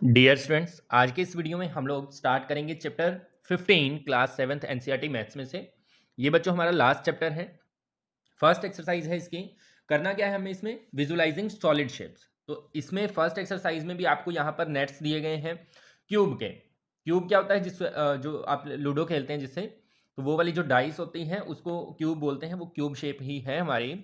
Dear students, आज के इस वीडियो में हम लोग स्टार्ट करेंगे chapter 15 class 7th NCERT maths में से। ये बच्चों हमारा लास्ट चैप्टर है। फर्स्ट एक्सरसाइज है इसकी। करना क्या है हमें इसमें, विजुलाइजिंग सॉलिड शेप्स। तो इसमें फर्स्ट एक्सरसाइज में भी आपको यहाँ पर नेट्स दिए गए हैं क्यूब के। क्यूब क्या होता है, जो आप लूडो खेलते हैं जिससे, तो वो वाली जो डाइस होती हैं उसको क्यूब बोलते हैं, वो क्यूब शेप ही है हमारी।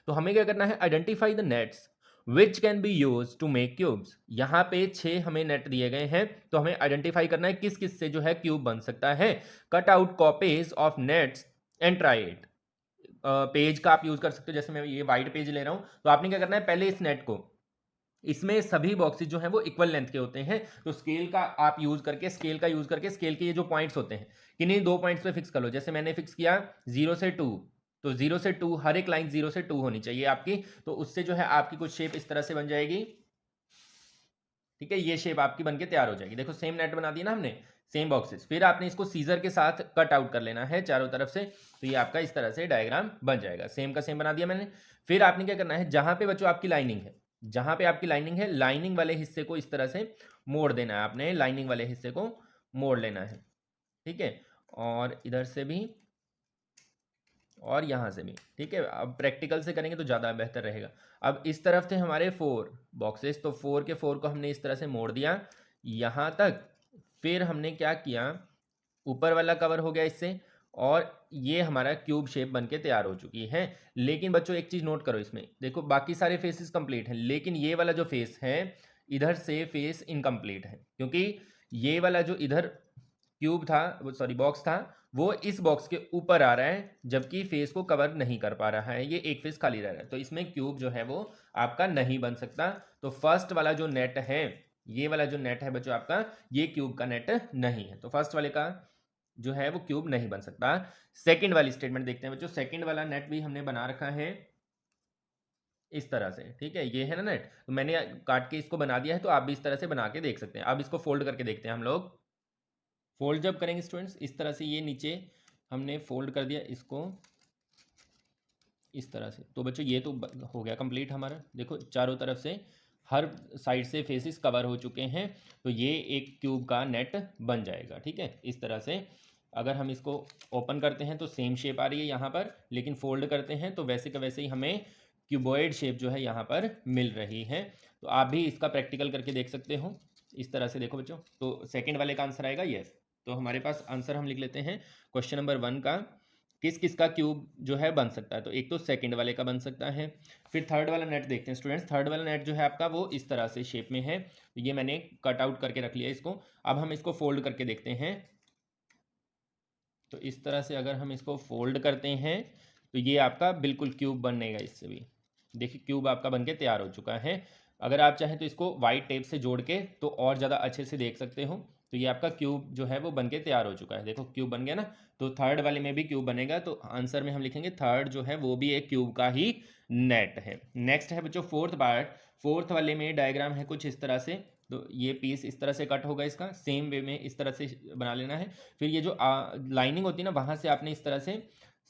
तो हमें क्या करना है, identify the nets which can be use to make cubes. यहाँ पे 6 हमें नेट दिए गए हैं, तो हमें आइडेंटिफाई करना है किस किस से जो है क्यूब बन सकता है। Cut out copies of nets and try it. Page का आप यूज कर सकते हो, जैसे मैं ये वाइट पेज ले रहा हूं, तो आपने क्या करना है, पहले इस नेट को, इसमें सभी बॉक्सेस जो हैं वो इक्वल लेंथ के होते हैं, तो स्केल का आप यूज करके, स्केल के ये जो पॉइंट्स होते हैं, किन्हीं दो पॉइंट्स पे फिक्स कर लो। जैसे मैंने फिक्स किया 0 से 2, तो 0 से 2, हर एक लाइन 0 से 2 होनी चाहिए आपकी। तो उससे जो है आपकी कुछ शेप इस तरह से बन जाएगी। ठीक है, ये शेप आपकी बनके तैयार हो जाएगी। देखो सेम नेट बना दी ना हमने, सेम बॉक्सेस। फिर आपने इसको सीजर के साथ कट आउट कर लेना है चारों तरफ से, तो ये आपका इस तरह से डायग्राम बन जाएगा। सेम का सेम बना दिया मैंने। फिर आपने क्या करना है, जहां पे बच्चों आपकी लाइनिंग है, जहां पे आपकी लाइनिंग है, लाइनिंग वाले हिस्से को इस तरह से मोड़ देना है आपने, लाइनिंग वाले हिस्से को मोड़ लेना है। ठीक है, और इधर से भी और यहाँ से भी। ठीक है, अब प्रैक्टिकल से करेंगे तो ज़्यादा बेहतर रहेगा। अब इस तरफ थे हमारे 4 बॉक्सेस, तो 4 के 4 को हमने इस तरह से मोड़ दिया यहाँ तक। फिर हमने क्या किया, ऊपर वाला कवर हो गया इससे, और ये हमारा क्यूब शेप बन के तैयार हो चुकी है। लेकिन बच्चों एक चीज़ नोट करो, इसमें देखो बाकी सारे फेसेस कंप्लीट हैं, लेकिन ये वाला जो फेस है इधर से फेस इनकम्प्लीट है, क्योंकि ये वाला जो इधर क्यूब था, वो सॉरी बॉक्स था, वो इस बॉक्स के ऊपर आ रहा है, जबकि फेस को कवर नहीं कर पा रहा है, ये एक फेस खाली रह रहा है, तो इसमें क्यूब जो है वो आपका नहीं बन सकता। तो फर्स्ट वाला जो नेट है, ये वाला जो नेट है बच्चों आपका, ये क्यूब का नेट नहीं है, तो फर्स्ट वाले का जो है वो क्यूब नहीं बन सकता। सेकंड वाली स्टेटमेंट देखते हैं बच्चों। सेकंड वाला नेट भी हमने बना रखा है इस तरह से। ठीक है, ये है ना नेट, तो मैंने काट के इसको बना दिया है, तो आप भी इस तरह से बना के देख सकते हैं। अब इसको फोल्ड करके देखते हैं हम लोग। फोल्ड जब करेंगे स्टूडेंट्स, इस तरह से ये नीचे हमने फोल्ड कर दिया इसको इस तरह से, तो बच्चों ये तो हो गया कंप्लीट हमारा। देखो चारों तरफ से हर साइड से फेसेस कवर हो चुके हैं, तो ये एक क्यूब का नेट बन जाएगा। ठीक है, इस तरह से अगर हम इसको ओपन करते हैं तो सेम शेप आ रही है यहाँ पर, लेकिन फोल्ड करते हैं तो वैसे का वैसे ही हमें क्यूबॉइड शेप जो है यहाँ पर मिल रही है। तो आप भी इसका प्रैक्टिकल करके देख सकते हो इस तरह से। देखो बच्चों, तो सेकेंड वाले का आंसर आएगा यस। तो हमारे पास आंसर हम लिख लेते हैं क्वेश्चन नंबर 1 का, किस किस का क्यूब जो है बन सकता है। तो एक तो सेकंड वाले का बन सकता है। फिर थर्ड वाला नेट देखते हैं स्टूडेंट्स। थर्ड वाला नेट जो है आपका वो इस तरह से शेप में है, तो ये मैंने कट आउट करके रख लिया इसको। अब हम इसको फोल्ड करके देखते हैं, तो इस तरह से अगर हम इसको फोल्ड करते हैं तो ये आपका बिल्कुल क्यूब बनेगा इससे भी। देखिए क्यूब आपका बनके तैयार हो चुका है। अगर आप चाहें तो इसको वाइट टेप से जोड़ के तो और ज़्यादा अच्छे से देख सकते हो। तो ये आपका क्यूब जो है वो बनके तैयार हो चुका है। देखो क्यूब बन गया ना, तो थर्ड वाले में भी क्यूब बनेगा, तो आंसर में हम लिखेंगे थर्ड जो है वो भी एक क्यूब का ही नेट है। नेक्स्ट है बच्चों फोर्थ पार्ट। फोर्थ वाले में डायग्राम है कुछ इस तरह से, तो ये पीस इस तरह से कट होगा, इसका सेम वे में इस तरह से बना लेना है। फिर ये जो लाइनिंग होती है ना, वहाँ से आपने इस तरह से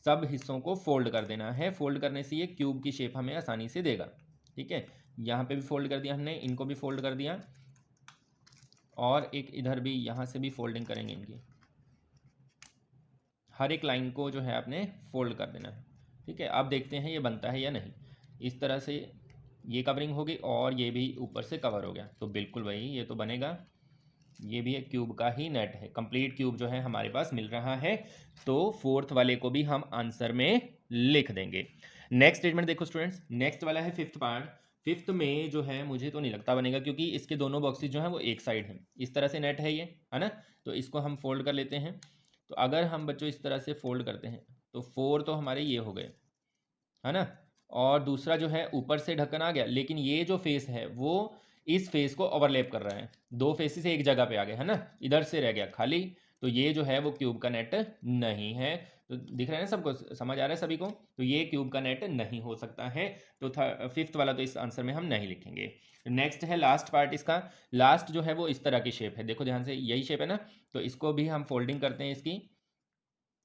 सब हिस्सों को फोल्ड कर देना है। फोल्ड करने से ये क्यूब की शेप हमें आसानी से देगा। ठीक है, यहाँ पे भी फोल्ड कर दिया हमने, इनको भी फोल्ड कर दिया, और एक इधर भी यहाँ से भी फोल्डिंग करेंगे इनकी। हर एक लाइन को जो है आपने फोल्ड कर देना है। ठीक है, अब देखते हैं ये बनता है या नहीं। इस तरह से ये कवरिंग होगी और ये भी ऊपर से कवर हो गया, तो बिल्कुल वही ये तो बनेगा। ये भी एक क्यूब का ही नेट है, कंप्लीट क्यूब जो है हमारे पास मिल रहा है। तो फोर्थ वाले को भी हम आंसर में लिख देंगे। नेक्स्ट स्टेटमेंट देखो स्टूडेंट्स, नेक्स्ट वाला है फिफ्थ पार्ट। फिफ्थ में जो है मुझे तो नहीं लगता बनेगा, क्योंकि इसके दोनों बॉक्सेस जो हैं वो एक साइड हैं। इस तरह से नेट है ये, है ना, तो इसको हम फोल्ड कर लेते हैं। तो अगर हम बच्चों इस तरह से फोल्ड करते हैं तो 4 तो हमारे ये हो गए, है ना, और दूसरा जो है ऊपर से ढक्कन आ गया, लेकिन ये जो फेस है वो इस फेस को ओवरलैप कर रहा है। दो फेसेस एक जगह पे आ गए, है ना, इधर से रह गया खाली, तो ये जो है वो क्यूब का नेट नहीं है। तो दिख रहा है ना सबको, समझ आ रहा है सभी को, तो ये क्यूब का नेट नहीं हो सकता है। तो फिफ्थ वाला तो इस आंसर में हम नहीं लिखेंगे। नेक्स्ट है लास्ट पार्ट इसका। लास्ट जो है वो इस तरह की शेप है, देखो ध्यान से, यही शेप है ना, तो इसको भी हम फोल्डिंग करते हैं इसकी,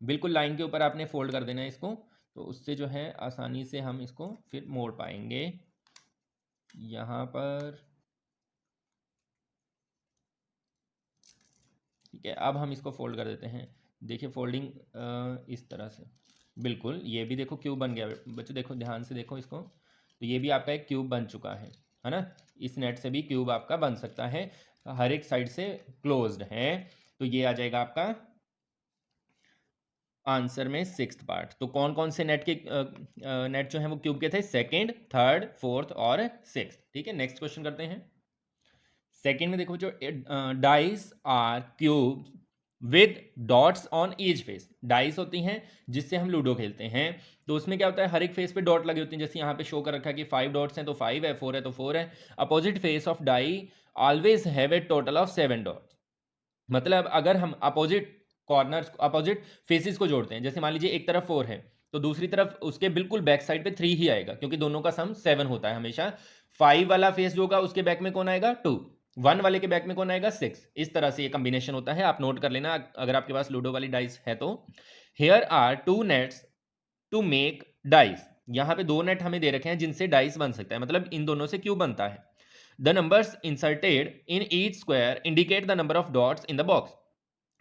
बिल्कुल लाइन के ऊपर आपने फोल्ड कर देना है इसको, तो उससे जो है आसानी से हम इसको फिर मोड़ पाएंगे यहाँ पर। ठीक है, अब हम इसको फोल्ड कर देते हैं। देखिए फोल्डिंग इस तरह से, बिल्कुल ये भी देखो क्यूब बन गया बच्चों, देखो ध्यान से देखो इसको, तो ये भी आपका एक क्यूब बन चुका है ना। इस नेट से भी क्यूब आपका बन सकता है, हर एक साइड से क्लोज्ड है। तो ये आ जाएगा आपका आंसर में 6th पार्ट। तो कौन कौन से नेट के नेट जो है वो क्यूब के थे, सेकंड, थर्ड, फोर्थ और 6th। ठीक है, नेक्स्ट क्वेश्चन करते हैं। सेकंड में देखो जो dice are cube with dots on each face. Dice होती हैं जिससे हम लूडो खेलते हैं, तो उसमें क्या होता है, हर एक फेस पे डॉट लगे होते हैं। जैसे यहाँ पे शो कर रखा है कि 5 डॉट्स हैं तो 5 है, 4 है तो 4 है। Opposite face of die always have a total of 7 dots. मतलब अगर हम अपोजिट कॉर्नर्स, अपोजिट फेसेस को जोड़ते हैं, जैसे मान लीजिए एक तरफ 4 है तो दूसरी तरफ उसके बिल्कुल बैक साइड पे 3 ही आएगा, क्योंकि दोनों का सम 7 होता है हमेशा। 5 वाला फेस जो होगा उसके बैक में कौन आएगा, 2। 1 वाले के बैक में कौन आएगा, 6। इस तरह से ये कॉम्बिनेशन होता है, आप नोट कर लेना अगर आपके पास लूडो वाली डाइस है तो। Here are 2 nets to make dice. यहाँ पे 2 नेट हमें दे रखे हैं जिनसे डाइस बन सकता है, मतलब इन दोनों से क्यों बनता है। The numbers inserted in each square indicate the number of dots in the box.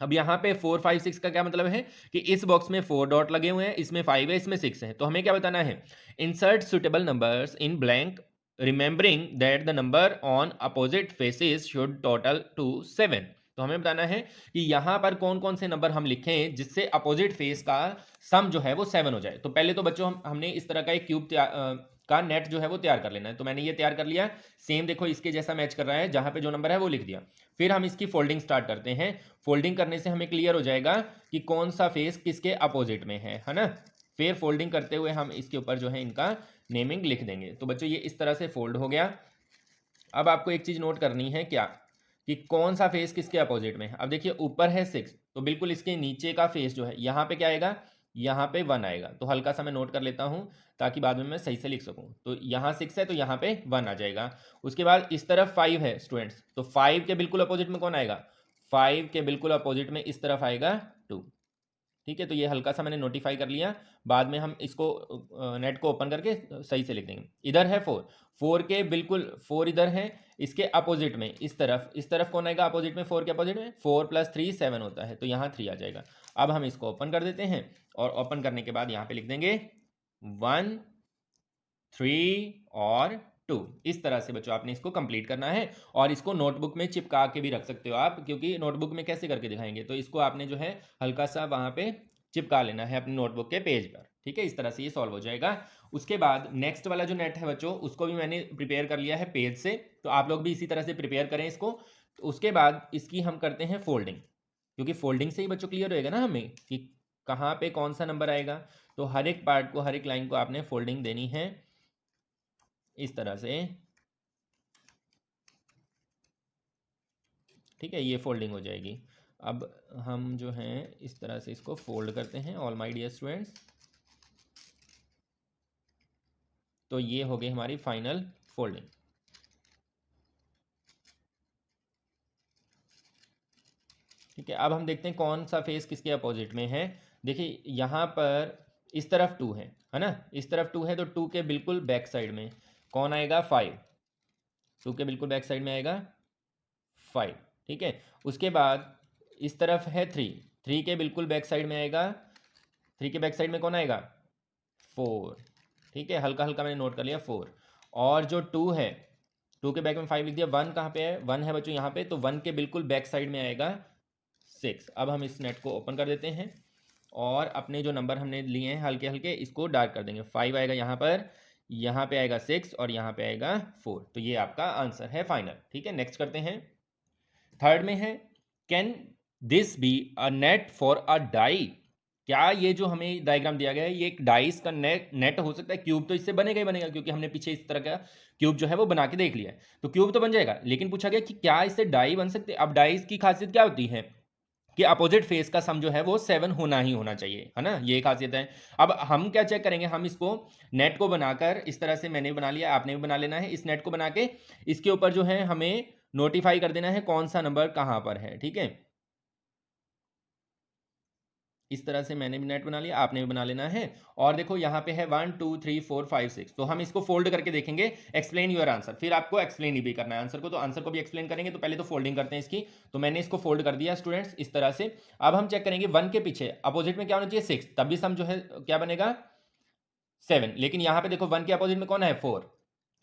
अब यहाँ पे 4, 5, 6 का क्या मतलब है कि इस बॉक्स में 4 डॉट लगे हुए हैं, इसमें 5 है, इसमें 6 है। तो हमें क्या बताना है, insert suitable numbers in blank remembering that the number on opposite faces should total two 7। तो हमें बताना है कि यहाँ पर कौन कौन से नंबर हम लिखें जिससे अपोजिट फेस का सम जो है वो 7 हो जाए। तो पहले तो बच्चों हमने इस तरह का एक क्यूब का नेट जो है वो तैयार कर लेना है। तो मैंने ये तैयार कर लिया, सेम देखो इसके जैसा मैच कर रहा है, जहां पे जो नंबर है वो लिख दिया। फिर हम इसकी फोल्डिंग स्टार्ट करते हैं। फोल्डिंग करने से हमें क्लियर हो जाएगा कि कौन सा फेस किसके अपोजिट में है ना। फिर फोल्डिंग करते हुए हम इसके ऊपर जो है इनका नेमिंग लिख देंगे। तो बच्चों ये इस तरह से फोल्ड हो गया। अब आपको एक चीज नोट करनी है, क्या, कि कौन सा फेस किसके अपोजिट में है। अब देखिए ऊपर है 6, तो बिल्कुल इसके नीचे का फेस जो है यहाँ पे क्या आएगा, यहाँ पे 1 आएगा। तो हल्का सा मैं नोट कर लेता हूँ ताकि बाद में मैं सही से लिख सकूँ। तो यहाँ 6 है तो यहाँ पे 1 आ जाएगा। उसके बाद इस तरफ 5 है स्टूडेंट्स, तो 5 के बिल्कुल अपोजिट में कौन आएगा, 5 के बिल्कुल अपोजिट में इस तरफ आएगा 2। ठीक है, तो ये हल्का सा मैंने नोटिफाई कर लिया, बाद में हम इसको नेट को ओपन करके सही से लिख देंगे। इधर है 4, 4 के बिल्कुल 4 इधर है, इसके अपोजिट में इस तरफ कौन आएगा अपोजिट में, 4 के अपोजिट में 4 + 3 7 होता है, तो यहाँ 3 आ जाएगा। अब हम इसको ओपन कर देते हैं और ओपन करने के बाद यहाँ पे लिख देंगे 1, 3 और 2। इस तरह से बच्चों आपने इसको कंप्लीट करना है और इसको नोटबुक में चिपका के भी रख सकते हो आप, क्योंकि नोटबुक में कैसे करके दिखाएंगे, तो इसको आपने जो है हल्का सा वहां पे चिपका लेना है अपनी नोटबुक के पेज पर। ठीक है, इस तरह से ये सॉल्व हो जाएगा। उसके बाद नेक्स्ट वाला जो नेट है बच्चों, उसको भी मैंने प्रिपेयर कर लिया है पेज से, तो आप लोग भी इसी तरह से प्रिपेयर करें इसको। तो उसके बाद इसकी हम करते हैं फोल्डिंग, क्योंकि फोल्डिंग से ही बच्चों क्लियर होएगा ना हमें कि कहाँ पे कौन सा नंबर आएगा। तो हर एक पार्ट को, हर एक लाइन को आपने फोल्डिंग देनी है इस तरह से। ठीक है, ये फोल्डिंग हो जाएगी। अब हम जो हैं इस तरह से इसको फोल्ड करते हैं ऑल माय डियर स्टूडेंट्स। तो ये हो गई हमारी फाइनल फोल्डिंग। ठीक है, अब हम देखते हैं कौन सा फेस किसके अपोजिट में है। देखिए यहाँ पर इस तरफ 2 है ना, इस तरफ 2 है, तो 2 के बिल्कुल बैक साइड में कौन आएगा, 5। 2 के बिल्कुल बैक साइड में आएगा 5। ठीक है, उसके बाद इस तरफ है 3, 3 के बिल्कुल बैक साइड में आएगा, 3 के बैक साइड में कौन आएगा, 4। ठीक है, हल्का हल्का मैंने नोट कर लिया 4। और जो 2 है, 2 के बैक में 5 लिख दिया। 1 कहाँ पे है, 1 है बच्चों यहाँ पे, तो 1 के बिल्कुल बैक साइड में आएगा 6। अब हम इस नेट को ओपन कर देते हैं और अपने जो नंबर हमने लिए हैं हल्के हल्के इसको डार्क कर देंगे। 5 आएगा यहाँ पे आएगा 6 और यहाँ पे आएगा 4। तो ये आपका आंसर है फाइनल। ठीक है, नेक्स्ट करते हैं। थर्ड में है, can this be a net for a die. क्या ये जो हमें डायग्राम दिया गया है ये एक डाइस का नेट हो सकता है। क्यूब तो इससे बनेगा ही बनेगा, क्योंकि हमने पीछे इस तरह का क्यूब जो है वो बना के देख लिया है, तो क्यूब तो बन जाएगा। लेकिन पूछा गया कि क्या इससे डाई बन सकते हैं। अब डाइस की खासियत क्या होती है कि अपोजिट फेस का सम जो है वो 7 होना ही होना चाहिए, है ना, ये खासियत है। अब हम क्या चेक करेंगे, हम इसको नेट को बनाकर इस तरह से, मैंने बना लिया, आपने भी बना लेना है। इस नेट को बना के इसके ऊपर जो है हमें नोटिफाई कर देना है कौन सा नंबर कहां पर है। ठीक है, इस तरह से मैंने भी नेट बना लिया, आपने भी बना लेना है। और देखो यहाँ पे है 1 2 3 4 5 6, तो हम इसको फोल्ड करके देखेंगे। एक्सप्लेन योर आंसर, फिर आपको एक्सप्लेन ही भी करना है आंसर को, तो आंसर को भी एक्सप्लेन करेंगे। तो पहले तो फोल्डिंग करते हैं इसकी, तो मैंने इसको फोल्ड कर दिया स्टूडेंट्स इस तरह से। अब हम चेक करेंगे 1 के पीछे अपोजिट में क्या होना चाहिए 6, तब भी सम जो है क्या बनेगा 7, लेकिन यहाँ पे देखो 1 के अपोजिट में कौन है 4,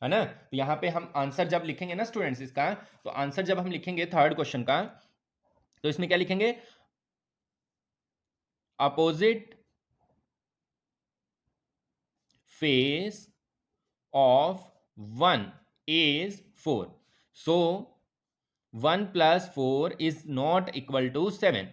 है ना। तो यहाँ पे हम आंसर जब लिखेंगे ना स्टूडेंट्स इसका, तो आंसर जब हम लिखेंगे थर्ड क्वेश्चन का, तो इसमें क्या लिखेंगे, opposite face of 1 is 4, so 1 plus 4 is not equal to 7,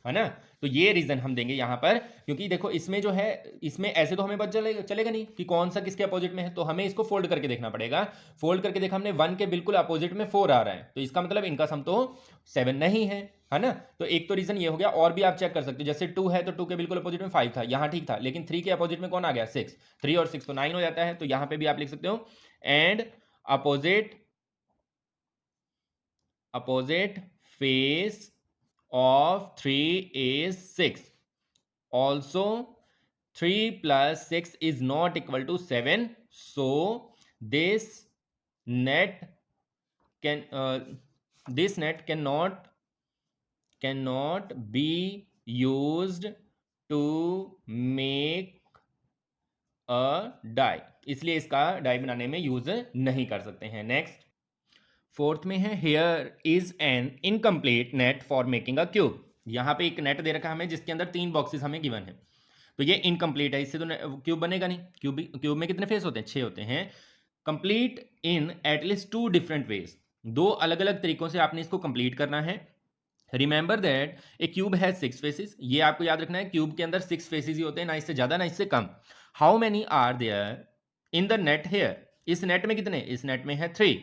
है ना। तो ये रीजन हम देंगे यहां पर, क्योंकि देखो इसमें जो है, इसमें ऐसे तो हमें पता चलेगा नहीं कि कौन सा किसके अपोजिट में है, तो हमें इसको फोल्ड करके देखना पड़ेगा। फोल्ड करके देखा हमने 1 के बिल्कुल अपोजिट में 4 आ रहा है, तो इसका मतलब इनका सम तो 7 नहीं है ना। तो एक तो रीजन ये हो गया। और भी आप चेक कर सकते हो, जैसे 2 है तो 2 के बिल्कुल अपोजिट में 5 था, यहां ठीक था, लेकिन 3 के अपोजिट में कौन आ गया 6, 3 और 6 तो 9 हो जाता है। तो यहां पे भी आप लिख सकते हो and opposite face of 3 is 6, also 3 plus 6 is not equal to 7, so this net cannot be used to make a die, इसलिए इसका डाई बनाने में यूज नहीं कर सकते हैं। नेक्स्ट फोर्थ में है here is an incomplete net for making a cube. यहाँ पे एक नेट दे रखा है हमें जिसके अंदर 3 बॉक्सेस हमें गिवन है, तो ये इनकम्प्लीट है, इससे तो क्यूब बनेगा नहीं। क्यूब में कितने फेस होते हैं 6 होते हैं। Complete in at least 2 different ways, 2 अलग अलग तरीकों से आपने इसको कंप्लीट करना है। Remember that A cube has 6 faces, ये आपको याद रखना है, क्यूब के अंदर 6 फेसेस ही होते हैं, ना इससे ज्यादा ना इससे कम। How many are there in the net here, इस नेट में कितने, इस नेट में है 3।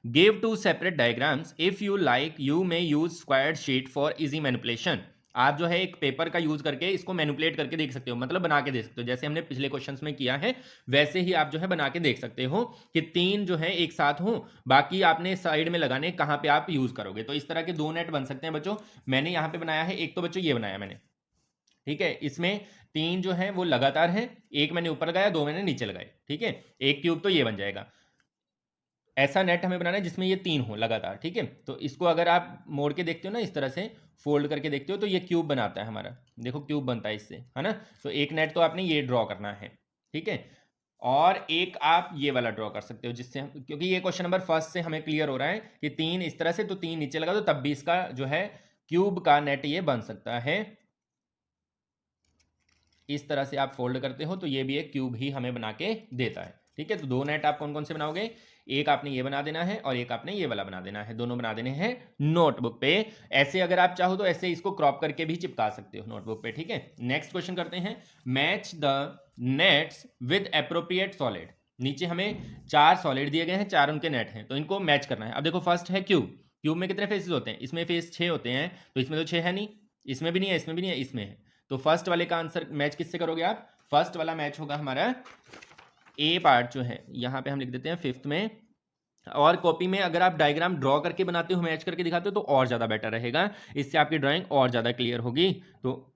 Give 2 separate diagrams. If you like, you may use squared sheet for easy manipulation. आप जो है एक पेपर का यूज करके इसको मैनिपुलेट करके देख सकते हो, मतलब बना के देख सकते हो, जैसे हमने पिछले क्वेश्चंस में किया है वैसे ही आप जो है बना के देख सकते हो कि 3 जो है एक साथ हो, बाकी आपने साइड में लगाने कहाँ पे आप यूज करोगे। तो इस तरह के 2 नेट बन सकते हैं बच्चों। मैंने यहाँ पे बनाया है एक, तो बच्चों ये बनाया मैंने, ठीक है। इसमें 3 जो है वो लगातार है, एक मैंने ऊपर लगाया, 2 मैंने नीचे लगाए, ठीक है। एक क्यूब तो ये बन जाएगा। ऐसा नेट हमें बनाना है जिसमें ये 3 हो लगातार, ठीक है। तो इसको अगर आप मोड़ के देखते हो ना, इस तरह से फोल्ड करके देखते हो, तो ये क्यूब बनाता है हमारा, देखो क्यूब बनता है इससे, है ना। तो एक नेट तो आपने ये ड्रॉ करना है, ठीक है। और एक आप ये वाला ड्रॉ कर सकते हो, जिससे हम, क्योंकि ये क्वेश्चन नंबर फर्स्ट से हमें क्लियर हो रहा है कि 3 इस तरह से, तो 3 नीचे लगा दो, तब भी इसका जो है क्यूब का नेट ये बन सकता है। इस तरह से आप फोल्ड करते हो तो ये भी एक क्यूब ही हमें बना के देता है, ठीक है। तो 2 नेट आप कौन कौन से बनाओगे, एक आपने ये बना देना है और एक आपने ये वाला बना देना है, दोनों बना देने हैं नोटबुक पे। ऐसे अगर आप चाहो तो ऐसे इसको क्रॉप करके भी चिपका सकते हो नोटबुक पे, ठीक है। नेक्स्ट क्वेश्चन करते हैं, match the nets with appropriate solid. नीचे हमें 4 सॉलिड दिए गए हैं, 4 उनके नेट हैं, तो इनको मैच करना है। अब देखो फर्स्ट है क्यूब, क्यूब में कितने फेसेस होते हैं, इसमें फेस 6 होते हैं, तो इसमें तो 6 है नहीं, इसमें भी नहीं है, इसमें भी नहीं है, इसमें है। तो फर्स्ट वाले का आंसर मैच किससे करोगे आप, फर्स्ट वाला मैच होगा हमारा ए पार्ट जो है, यहां पे हम लिख देते हैं 5th में। और कॉपी में अगर आप डायग्राम ड्रॉ करके बनाते हो, मैच करके दिखाते हो, तो और ज़्यादा बेटर रहेगा, इससे आपकी ड्राइंग और ज़्यादा क्लियर होगी। तो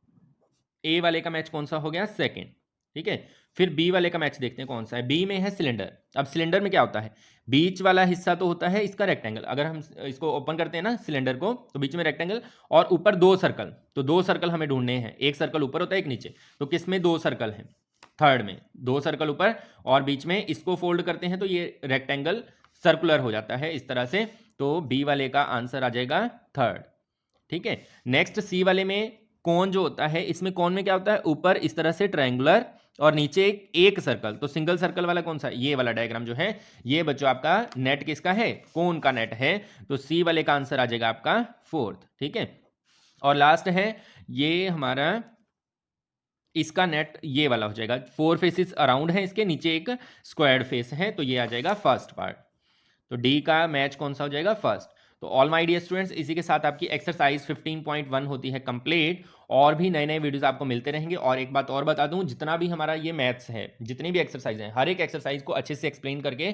ए वाले का मैच कौन सा हो गया, सेकेंड, ठीक है। फिर बी वाले का मैच देखते हैं कौन सा है। बी में है सिलेंडर। अब सिलेंडर में क्या होता है, बीच वाला हिस्सा तो होता है इसका रेक्टेंगल, अगर हम इसको ओपन करते हैं ना सिलेंडर को, तो बीच में रेक्टेंगल और ऊपर 2 सर्कल, तो 2 सर्कल हमें ढूंढने हैं, एक सर्कल ऊपर होता है एक नीचे, तो किस में 2 सर्कल हैं, थर्ड में 2 सर्कल ऊपर और बीच में, इसको फोल्ड करते हैं तो ये रेक्टेंगल सर्कुलर हो जाता है इस तरह से। तो बी वाले का आंसर आ जाएगा थर्ड, ठीक है। नेक्स्ट सी वाले में कोन जो होता है, इसमें कोन में क्या होता है, ऊपर इस तरह से ट्रायंगुलर और नीचे एक सर्कल, तो सिंगल सर्कल वाला कौन सा, ये वाला डायग्राम जो है, ये बच्चों आपका नेट किसका है, कोन का नेट है। तो सी वाले का आंसर आ जाएगा आपका फोर्थ, ठीक है। और लास्ट है ये हमारा, इसका नेट ये वाला हो जाएगा, 4 फेसेस अराउंड है इसके, नीचे एक स्क्वायर्ड फेस है, तो ये आ जाएगा फर्स्ट पार्ट। तो डी का मैच कौन सा हो जाएगा, फर्स्ट। तो ऑल माय डियर स्टूडेंट्स, इसी के साथ आपकी एक्सरसाइज 15.1 होती है कंप्लीट। और भी नए नए वीडियोस आपको मिलते रहेंगे। और एक बात और बता दूं, जितना भी हमारा ये मैथ्स है, जितनी भी एक्सरसाइज है, हर एक एक्सरसाइज को अच्छे से एक्सप्लेन करके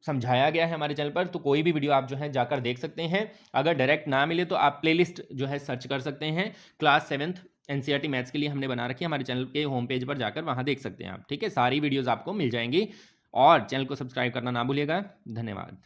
समझाया गया है हमारे चैनल पर, तो कोई भी वीडियो आप जो है जाकर देख सकते हैं। अगर डायरेक्ट ना मिले तो आप प्लेलिस्ट जो है सर्च कर सकते हैं, क्लास 7th एनसीईआरटी मैथ्स के लिए हमने बना रखी है, हमारे चैनल के होम पेज पर जाकर वहाँ देख सकते हैं आप, ठीक है। सारी वीडियोज़ आपको मिल जाएंगी और चैनल को सब्सक्राइब करना ना भूलिएगा। धन्यवाद।